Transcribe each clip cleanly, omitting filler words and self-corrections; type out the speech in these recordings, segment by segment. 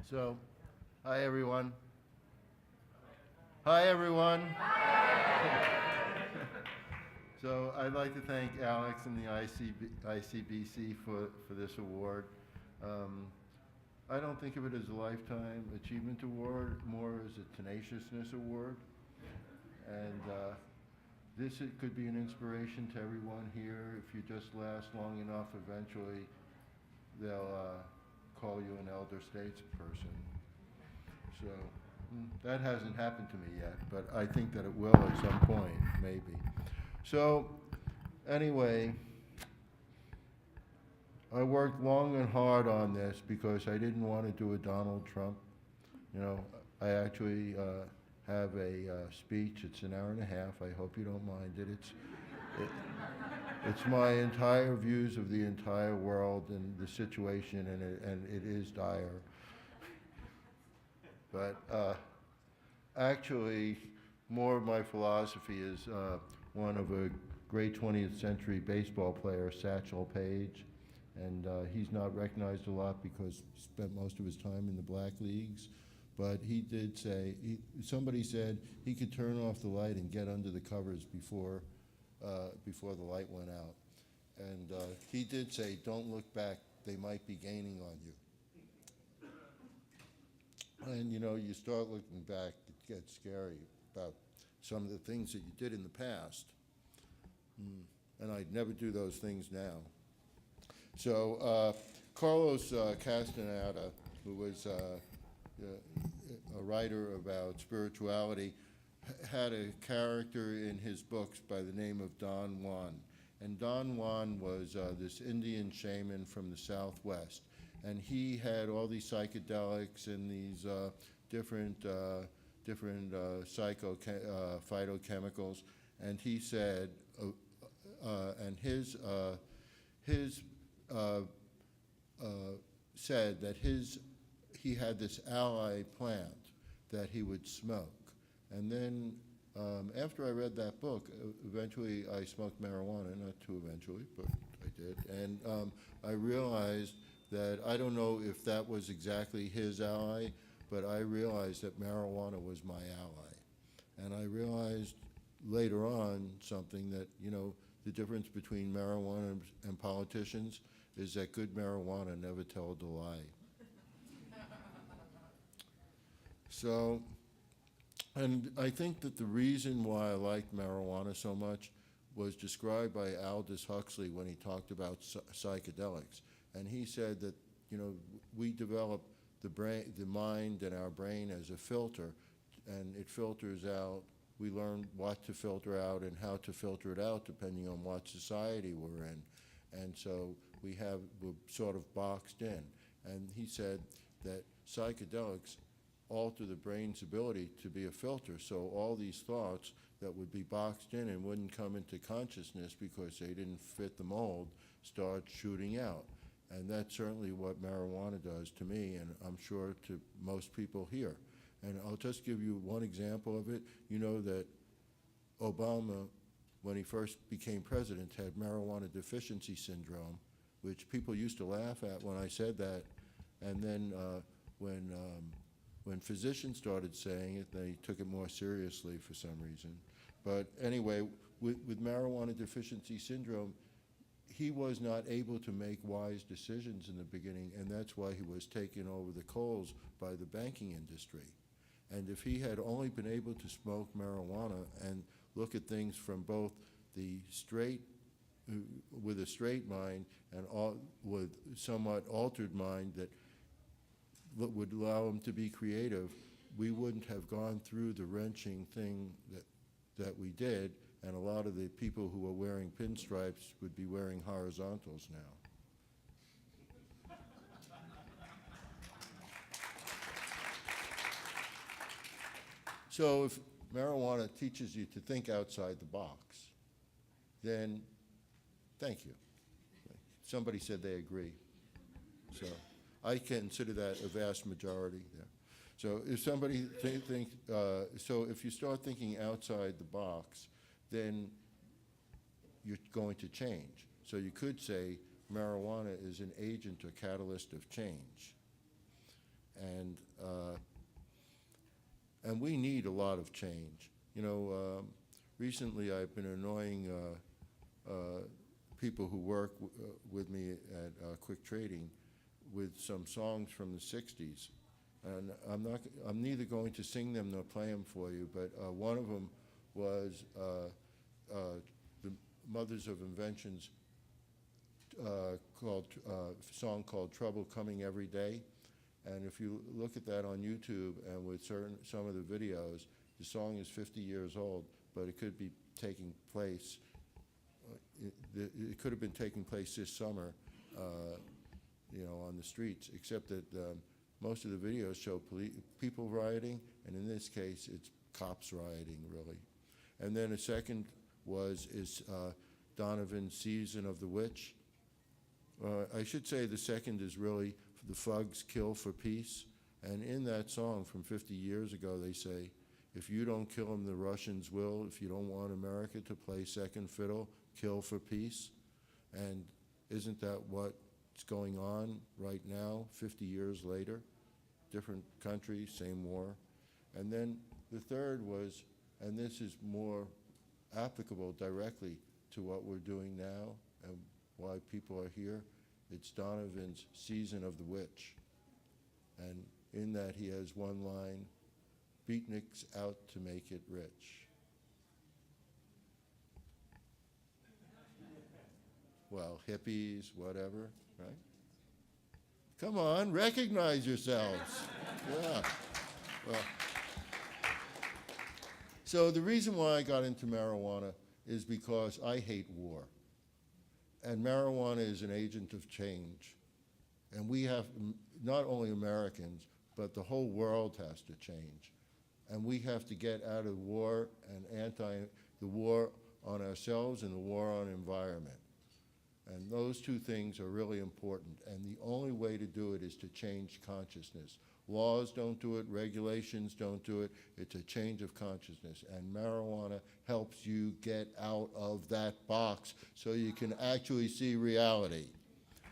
So, hi everyone. Hi everyone. So I'd like to thank Alex and the ICBC for this award. Um, I don't think of it as a Lifetime Achievement Award, more as a Tenaciousness Award. And it could be an inspiration to everyone here. If you just last long enough, eventually they'll call you an elder statesperson. So that hasn't happened to me yet, but I think that it will at some point, maybe. So anyway, I worked long and hard on this because I didn't want to do a Donald Trump. You know, I actually have a speech. It's an hour and a half. I hope you don't mind it. It's my entire views of the entire world and the situation, and it is dire. But actually, more of my philosophy is one of a great 20th century baseball player, Satchel Paige. And he's not recognized a lot because he spent most of his time in the black leagues. But he did say, somebody said he could turn off the light and get under the covers before the light went out. And he did say, don't look back, they might be gaining on you. And you know, you start looking back, it gets scary about some of the things that you did in the past. And I'd never do those things now. So Carlos Castaneda, who was a writer about spirituality, had a character in his books by the name of Don Juan. And Don Juan was this Indian shaman from the Southwest. And he had all these psychedelics and these different phytochemicals. And he said, and said that he had this ally plant that he would smoke. And then after I read that book, eventually I smoked marijuana, not too eventually, but I did. And I realized that I don't know if that was exactly his ally, but I realized that marijuana was my ally. And I realized later on something that, you know, the difference between marijuana and politicians is that good marijuana never told a lie. So, and I think that the reason why I liked marijuana so much was described by Aldous Huxley when he talked about psychedelics. And he said that, you know, we develop the mind and our brain as a filter, and it filters out. We learn what to filter out and how to filter it out depending on what society we're in. And so we're sort of boxed in. And he said that psychedelics alter the brain's ability to be a filter. So all these thoughts that would be boxed in and wouldn't come into consciousness because they didn't fit the mold start shooting out. And that's certainly what marijuana does to me, and I'm sure to most people here. And I'll just give you one example of it. You know that Obama, when he first became president, had marijuana deficiency syndrome, which people used to laugh at when I said that. And then when physicians started saying it, they took it more seriously for some reason. But anyway, with marijuana deficiency syndrome, he was not able to make wise decisions in the beginning, and that's why he was taken over the coals by the banking industry. And if he had only been able to smoke marijuana and look at things from both the with a straight mind and with somewhat altered mind that would allow him to be creative, we wouldn't have gone through the wrenching thing that we did, and a lot of the people who are wearing pinstripes would be wearing horizontals now. So if marijuana teaches you to think outside the box, then thank you. Somebody said they agree. So I consider that a vast majority there. So if somebody so if you start thinking outside the box, then you're going to change. So you could say marijuana is an agent or catalyst of change. and we need a lot of change. You know, recently I've been annoying people who work with me at Quick Trading with some songs from the 60s. And I'm neither going to sing them nor play them for you, but one of them was the Mothers of Invention's song called Trouble Coming Every Day. And if you look at that on YouTube and with some of the videos, the song is 50 years old, but it could be taking place, it could have been taking place this summer, you know, on the streets, except that most of the videos show people rioting, and in this case, it's cops rioting, really. And then a second is Donovan's Season of the Witch. I should say the second is really the thugs kill for peace. And in that song from 50 years ago, they say, if you don't kill them, the Russians will. If you don't want America to play second fiddle, kill for peace. And isn't that what's going on right now, 50 years later? Different countries, same war. And then the third was, and this is more applicable directly to what we're doing now and why people are here, it's Donovan's Season of the Witch. And in that he has one line, beatniks out to make it rich. Well, hippies, whatever, right? Come on, recognize yourselves. Yeah. Well, so the reason why I got into marijuana is because I hate war. And marijuana is an agent of change. And we have, not only Americans, but the whole world has to change. And we have to get out of war and the war on ourselves and the war on environment. And those two things are really important. And the only way to do it is to change consciousness. Laws don't do it, regulations don't do it. It's a change of consciousness. And marijuana helps you get out of that box so you can actually see reality.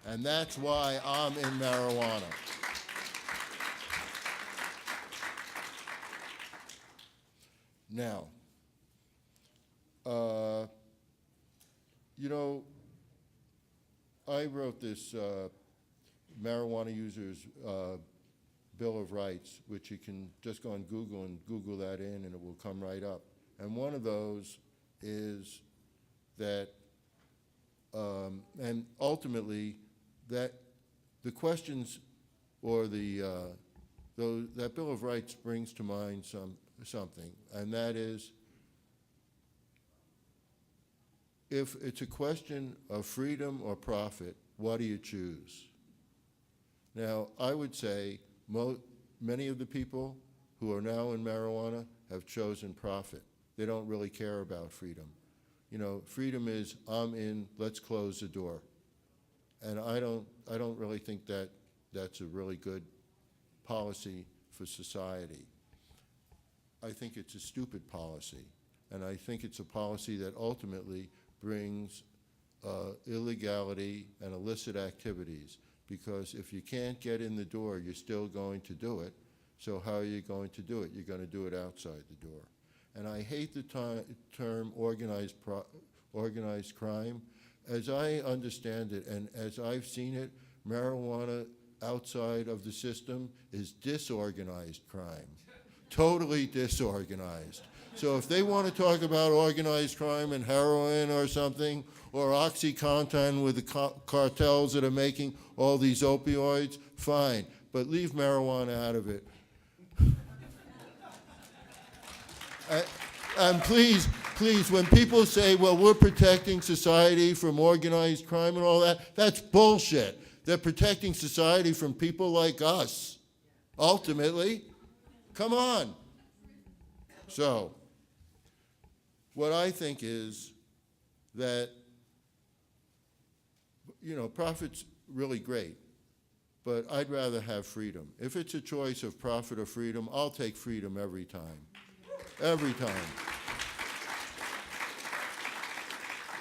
And that's why I'm in marijuana. Now, you know, I wrote this marijuana users Bill of Rights, which you can just go on Google and Google that in and it will come right up. And one of those is that, and ultimately, that the questions or that Bill of Rights brings to mind something, and that is, if it's a question of freedom or profit, what do you choose? Now, I would say many of the people who are now in marijuana have chosen profit. They don't really care about freedom. You know, freedom is, I'm in, let's close the door. And I don't really think that that's a really good policy for society. I think it's a stupid policy. And I think it's a policy that ultimately brings illegality and illicit activities. Because if you can't get in the door, you're still going to do it. So how are you going to do it? You're going to do it outside the door. And I hate the term organized crime. As I understand it, and as I've seen it, marijuana outside of the system is disorganized crime, totally disorganized. So if they want to talk about organized crime and heroin or something, or OxyContin with the cartels that are making all these opioids, fine, but leave marijuana out of it. And please, when people say, well, we're protecting society from organized crime and all that, that's bullshit. They're protecting society from people like us, ultimately. Come on. So, what I think is that, you know, profit's really great, but I'd rather have freedom. If it's a choice of profit or freedom, I'll take freedom every time. Every time.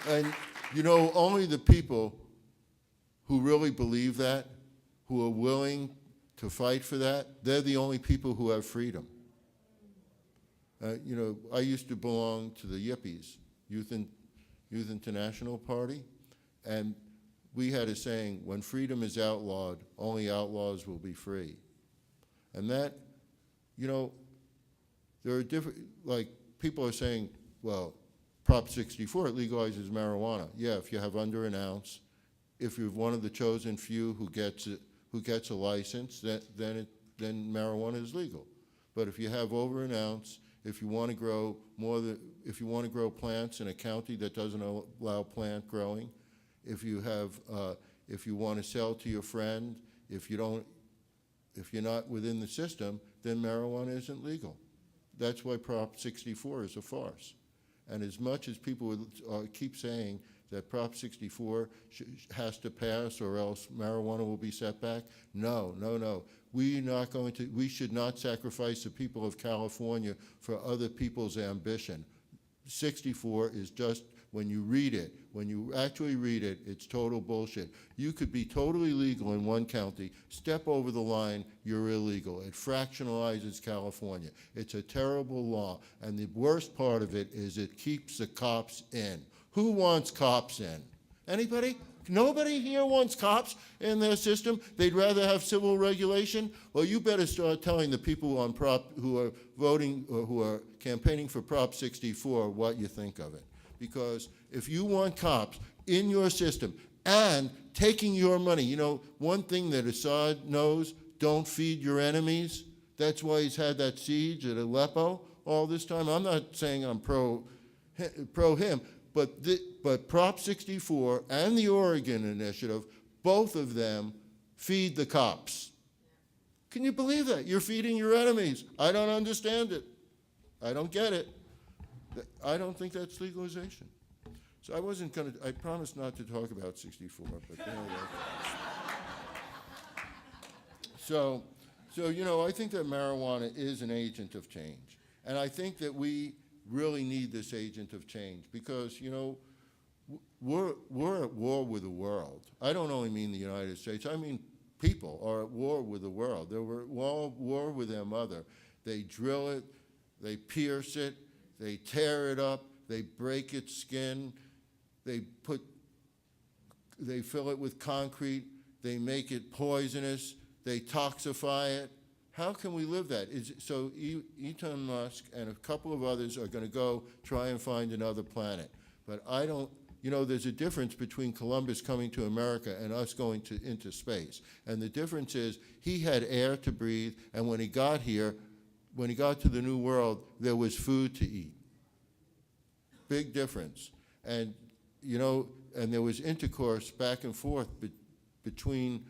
And, you know, only the people who really believe that, who are willing to fight for that, they're the only people who have freedom. You know, I used to belong to the Yippies, Youth International Party, and we had a saying, when freedom is outlawed, only outlaws will be free. And that, you know, there are different, like, people are saying, well, Prop 64, it legalizes marijuana. Yeah, if you have under an ounce, if you're one of the chosen few who gets a license, then marijuana is legal. But if you have over an ounce, if you want to grow if you want to grow plants in a county that doesn't allow plant growing, if you want to sell to your friend, if you're not within the system, then marijuana isn't legal. That's why Prop 64 is a farce. And as much as people would keep saying that Prop 64 has to pass or else marijuana will be set back, no. We should not sacrifice the people of California for other people's ambition. 64 is just, when you actually read it, it's total bullshit. You could be totally legal in one county, step over the line, you're illegal. It fractionalizes California. It's a terrible law, and the worst part of it is it keeps the cops in. Who wants cops in? Anybody? Nobody here wants cops in their system. They'd rather have civil regulation. Well, you better start telling the people on who are voting or who are campaigning for Prop 64 what you think of it. Because if you want cops in your system and taking your money, you know, one thing that Assad knows, don't feed your enemies. That's why he's had that siege at Aleppo all this time. I'm not saying I'm pro him, but Prop 64 and the Oregon Initiative, both of them feed the cops. Can you believe that? You're feeding your enemies. I don't understand it. I don't get it. I don't think that's legalization. So I promised not to talk about 64, but anyway. So, you know, I think that marijuana is an agent of change. And I think that we really need this agent of change because, you know, we're at war with the world. I don't only mean the United States. I mean people are at war with the world. They're at war with their mother. They drill it, they pierce it, they tear it up, they break its skin, they fill it with concrete, they make it poisonous, they toxify it. How can we live that? So Elon Musk and a couple of others are going to go try and find another planet. But I don't, you know, there's a difference between Columbus coming to America and us going into space. And the difference is he had air to breathe, and when he got here, when he got to the New World, there was food to eat. Big difference. And, you know, and there was intercourse back and forth between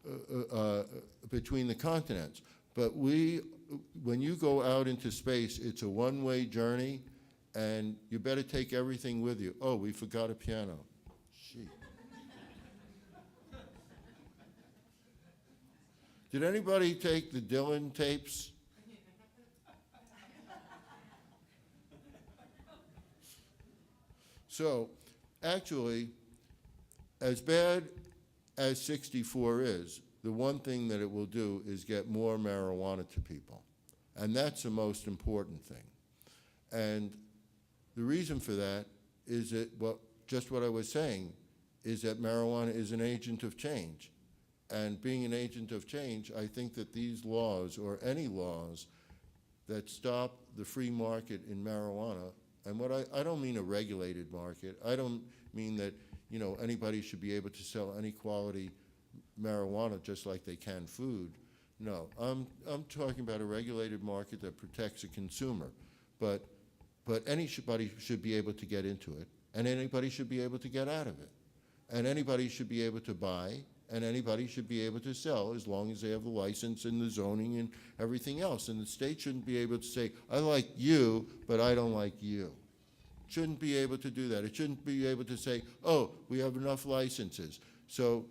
the continents. But when you go out into space, it's a one-way journey, and you better take everything with you. Oh, we forgot a piano. Shit. Did anybody take the Dylan tapes? So, actually, as bad as 64 is, the one thing that it will do is get more marijuana to people. And that's the most important thing. And the reason for that is that, well, just what I was saying, is that marijuana is an agent of change. And being an agent of change, I think that these laws, or any laws that stop the free market in marijuana, and what I don't mean a regulated market, I don't mean that, you know, anybody should be able to sell any quality marijuana just like they can food. No, I'm talking about a regulated market that protects the consumer. But anybody should be able to get into it, and anybody should be able to get out of it. And anybody should be able to buy, and anybody should be able to sell as long as they have the license and the zoning and everything else. And the state shouldn't be able to say, I like you, but I don't like you. Shouldn't be able to do that. It shouldn't be able to say, oh, we have enough licenses. So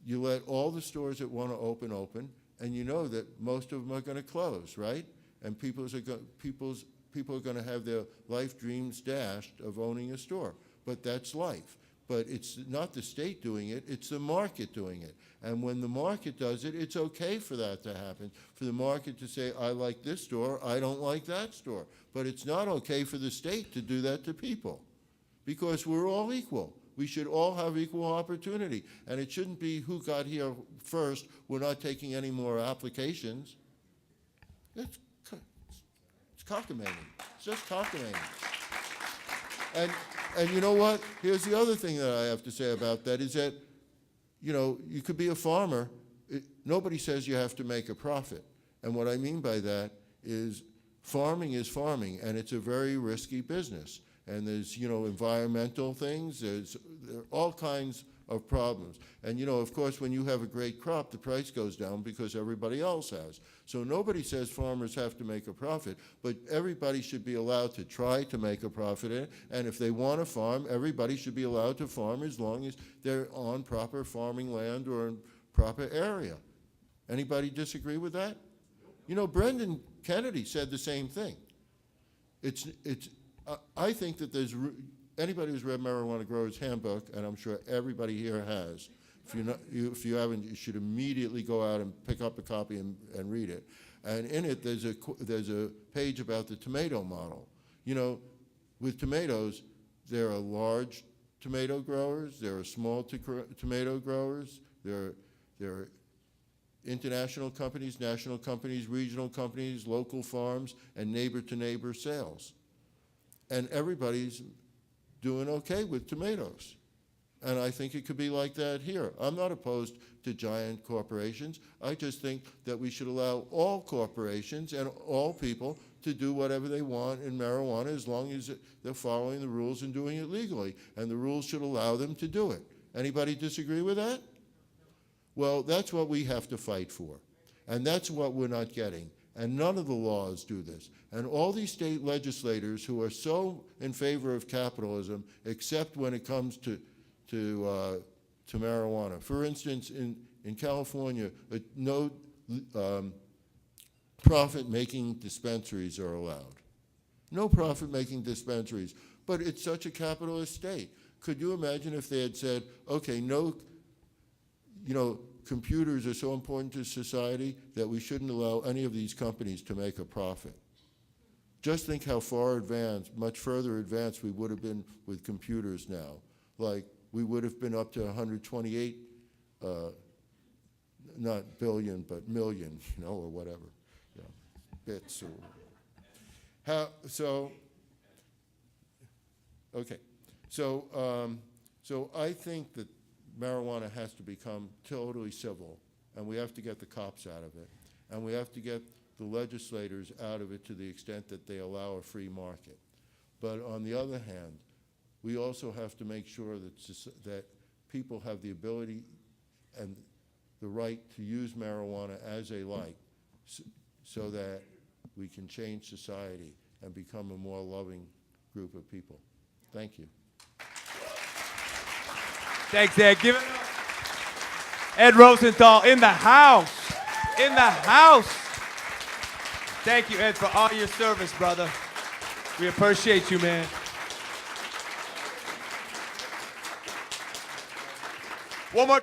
you let all the stores that want to open, and you know that most of them are going to close, right? And people are going to have their life dreams dashed of owning a store. But that's life. But it's not the state doing it, it's the market doing it. And when the market does it, it's okay for that to happen, for the market to say, I like this store, I don't like that store. But it's not okay for the state to do that to people, because we're all equal. We should all have equal opportunity. And it shouldn't be who got here first, we're not taking any more applications. It's cockamamie. It's just cockamamie. And you know what? Here's the other thing that I have to say about that is that, you know, you could be a farmer. Nobody says you have to make a profit. And what I mean by that is farming, and it's a very risky business. And there's, you know, environmental things, there are all kinds of problems. And, you know, of course, when you have a great crop, the price goes down because everybody else has. So nobody says farmers have to make a profit, but everybody should be allowed to try to make a profit in it. And if they want to farm, everybody should be allowed to farm as long as they're on proper farming land or in proper area. Anybody disagree with that? You know, Brendan Kennedy said the same thing. I think that there's, anybody who's read Marijuana Growers Handbook, and I'm sure everybody here has, if you haven't, you should immediately go out and pick up a copy and read it. And in it, there's a page about the tomato model. You know, with tomatoes, there are large tomato growers, there are small tomato growers, there are international companies, national companies, regional companies, local farms, and neighbor-to-neighbor sales. And everybody's doing okay with tomatoes. And I think it could be like that here. I'm not opposed to giant corporations. I just think that we should allow all corporations and all people to do whatever they want in marijuana as long as they're following the rules and doing it legally. And the rules should allow them to do it. Anybody disagree with that? Well, that's what we have to fight for. And that's what we're not getting. And none of the laws do this. And all these state legislators who are so in favor of capitalism, except when it comes to marijuana. For instance, in California, no profit-making dispensaries are allowed. No profit-making dispensaries. But it's such a capitalist state. Could you imagine if they had said, okay, no, you know, computers are so important to society that we shouldn't allow any of these companies to make a profit. Just think how far advanced, much further advanced we would have been with computers now. Like, we would have been up to 128, not billion, but million, you know, or whatever, you know, bits or okay. So I think that marijuana has to become totally civil, and we have to get the cops out of it, and we have to get the legislators out of it to the extent that they allow a free market. But on the other hand, we also have to make sure that people have the ability and the right to use marijuana as they like, so that we can change society and become a more loving group of people. Thank you. Thanks, Ed. Give it up. Ed Rosenthal in the house. In the house. Thank you, Ed, for all your service, brother. We appreciate you, man. One more.